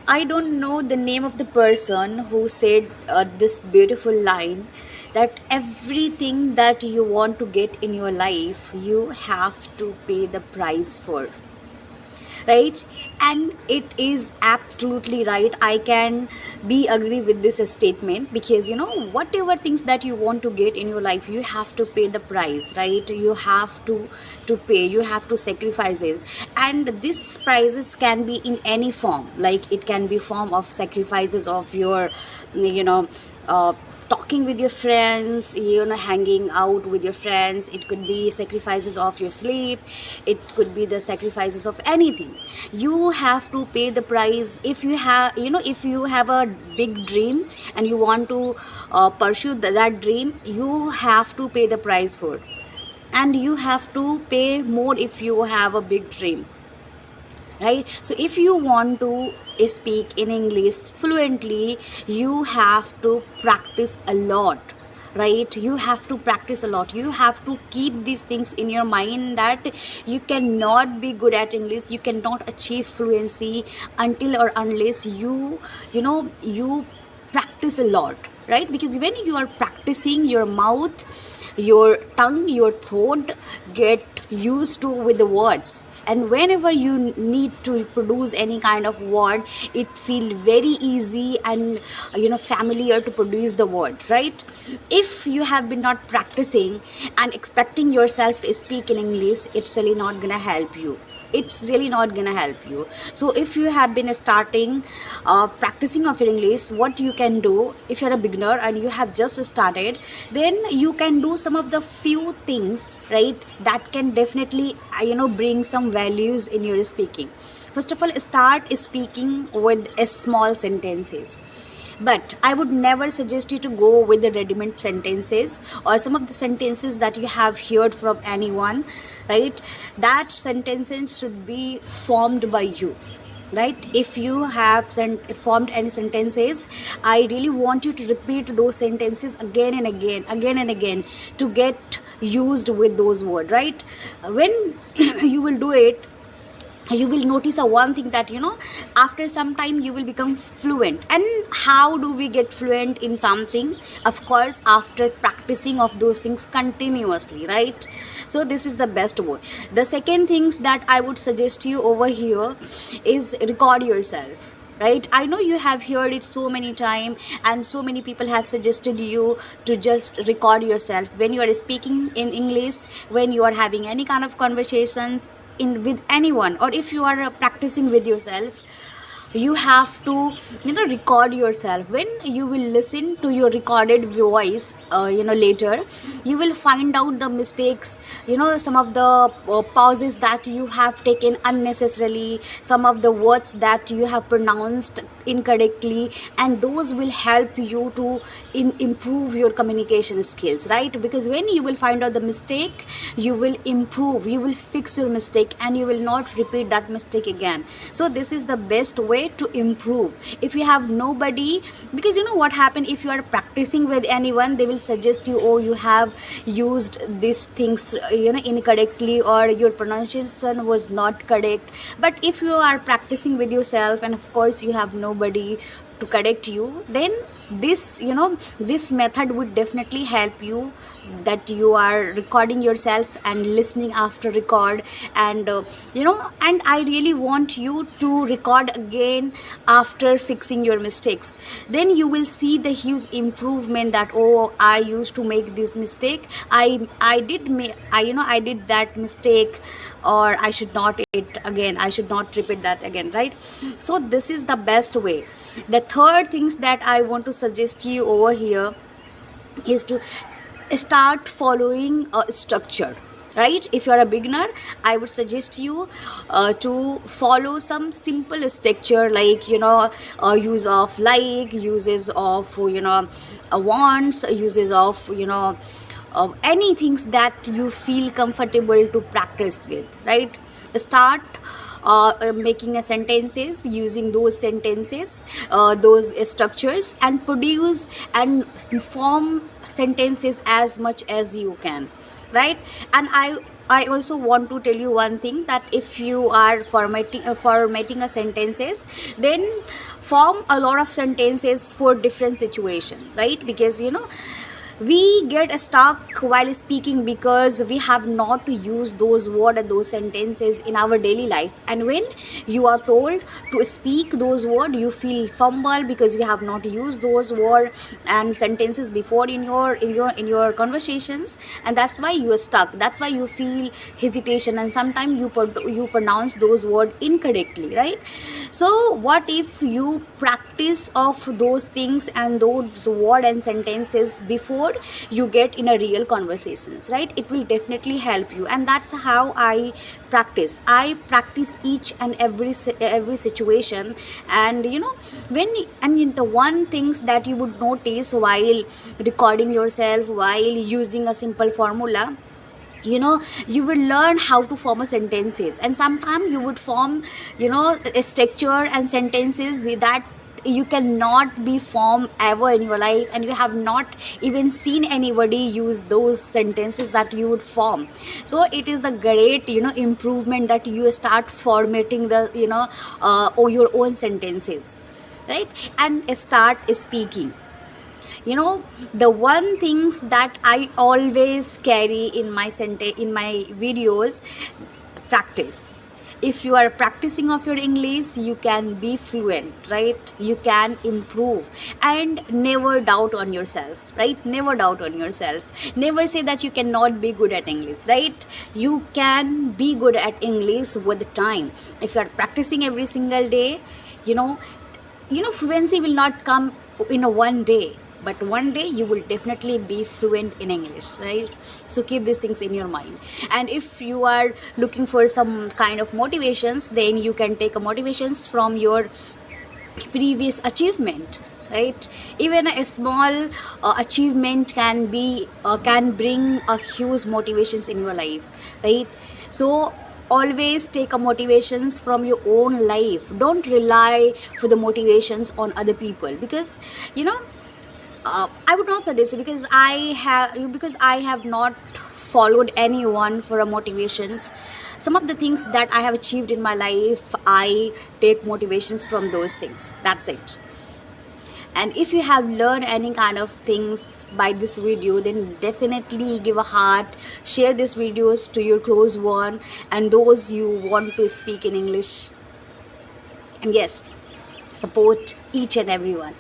I don't know the name of the person who said this beautiful line, that everything that you want to get in your life, you have to pay the price for, right? And it is absolutely right. I can be agree with this statement, because whatever things that you want to get in your life, you have to pay the price, right? You have to pay, you have to sacrifices. And these prices can be in any form, like it can be form of sacrifices of your you know uh, talking with your friends, hanging out with your friends. It could be sacrifices of your sleep, it could be the sacrifices of anything. You have to pay the price. If you have, if you have a big dream and you want to pursue that dream, you have to pay the price for it. And you have to pay more if you have a big dream, right? So if you want to speak in English fluently, you have to practice a lot, right? You have to practice a lot. You have to keep these things in your mind, that you cannot be good at English, you cannot achieve fluency until or unless you practice a lot, right? Because when you are practicing, your mouth, your tongue, your throat get used to with the words, and whenever you need to produce any kind of word, it feel very easy and familiar to produce the word, right? If you have been not practicing and expecting yourself to speak in English, it's really not gonna help you. It's really not gonna help you. So if you have been starting practicing of your English, what you can do, if you're a beginner and you have just started, then you can do some of the few things, right, that can definitely bring some values in your speaking. First of all, start speaking with a small sentences. But I would never suggest you to go with the ready-made sentences or some of the sentences that you have heard from anyone, right? That sentences should be formed by you, right? If you have formed any sentences, I really want you to repeat those sentences again and again, to get used with those words, right? When you will do it, you will notice a one thing, that after some time you will become fluent. And how do we get fluent in something? Of course, after practicing of those things continuously, right? So this is the best way. The second things that I would suggest you over here is record yourself, right? I know you have heard it so many times, and so many people have suggested you to just record yourself when you are speaking in English, when you are having any kind of conversations in with anyone, or if you are practicing with yourself, you have to record yourself. When you will listen to your recorded voice, later, you will find out the mistakes, some of the pauses that you have taken unnecessarily, some of the words that you have pronounced incorrectly, and those will help you to improve your communication skills, right? Because when you will find out the mistake, you will improve, you will fix your mistake, and you will not repeat that mistake again. So this is the best way to improve. If you have nobody, because what happened, if you are practicing with anyone, they will suggest you, oh, you have used these things incorrectly, or your pronunciation was not correct. But if you are practicing with yourself, and of course you have nobody to correct you, then this method would definitely help you, that you are recording yourself and listening after record. And and I really want you to record again after fixing your mistakes. Then you will see the huge improvement, that, oh, I used to make this mistake, I did make I did that mistake, or I should not it again, I should not repeat that again, right? So this is the best way. The third things that I want to suggest you over here is to start following a structure, right? If you are a beginner, I would suggest you to follow some simple structure, like use of like, uses of wants, uses of any things that you feel comfortable to practice with, right? Start making a sentences using those sentences, those structures, and produce and form sentences as much as you can, right? And I I also want to tell you one thing, that if you are formatting a sentences, then form a lot of sentences for different situation, right? Because we get stuck while speaking because we have not to use those words and those sentences in our daily life. And when you are told to speak those words, you feel fumble because you have not used those words and sentences before in your conversations, and that's why you are stuck. That's why you feel hesitation, and sometimes you pronounce those words incorrectly, right? So what if you practice of those things and those word and sentences before you get in a real conversations, right? It will definitely help you. And that's how I practice each and every situation. And the one things that you would notice while recording yourself, while using a simple formula, you will learn how to form a sentences. And sometimes you would form a structure and sentences that you cannot be formed ever in your life, and you have not even seen anybody use those sentences that you would form. So it is the great improvement that you start formatting the or your own sentences, right? And start speaking. The one things that I always carry in my videos: practice. If you are practicing of your English, you can be fluent, right? You can improve. And never doubt on yourself, right? Never doubt on yourself. Never say that you cannot be good at English, right? You can be good at English with time. If you are practicing every single day, you know fluency will not come in a one day, but one day you will definitely be fluent in English, right? So keep these things in your mind. And if you are looking for some kind of motivations, then you can take a motivations from your previous achievement, right? Even a small achievement can bring a huge motivations in your life, right? So always take a motivations from your own life. Don't rely for the motivations on other people, because you know I would not suggest it, because I have not followed anyone for a motivations. Some of the things that I have achieved in my life, I take motivations from those things. That's it. And if you have learned any kind of things by this video, then definitely give a heart, share these videos to your close one and those you want to speak in English. And yes, support each and everyone.